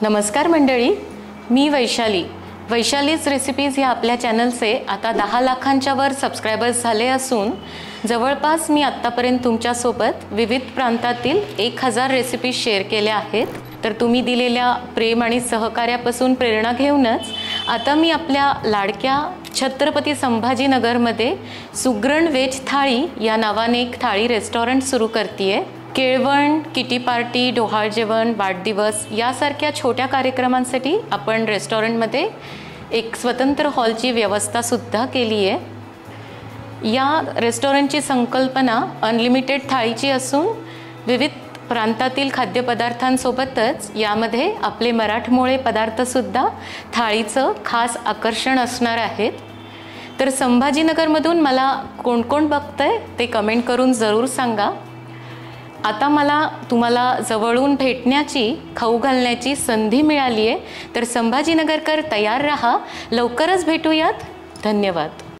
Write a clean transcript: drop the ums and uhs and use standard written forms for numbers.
नमस्कार मंडळी, मी वैशालीज रेसिपीज ह्या आपल्या चॅनलचे आता 10 लाखांच्या वर सबस्क्रायबर्स झाले असून जवळपास मी आत्तापर्यंत तुमच्यासोबत विविध प्रांतातील 1000 रेसिपीज शेअर केल्या आहेत. तर तुम्ही दिलेल्या प्रेम आणि सहकार्यापासून प्रेरणा घेऊनच आता मी आपल्या लाडक्या छत्रपती संभाजीनगरमध्ये सुगरण वेज थाळी या नावाने एक थाळी रेस्टॉरंट सुरू करतेय. केळवण, किटी पार्टी, डोहाळ जेवण, वाढदिवस यासारख्या छोट्या कार्यक्रमांसाठी आपण रेस्टॉरंटमध्ये एक स्वतंत्र हॉलची व्यवस्था सुद्धा केली आहे. या रेस्टॉरंटची संकल्पना अनलिमिटेड थाळीची असून विविध प्रांतातील खाद्यपदार्थांसोबतच यामध्ये आपले मराठमोळे पदार्थसुद्धा थाळीचं खास आकर्षण असणार आहेत. तर संभाजीनगरमधून मला कोण कोण बघतंय ते कमेंट करून जरूर सांगा. आता मला तुम्हाला जवळून भेटण्याची, खाऊ घालण्याची संधी मिळाली आहे. तर संभाजीनगरकर तयार रहा, लवकरच भेटूयात. धन्यवाद.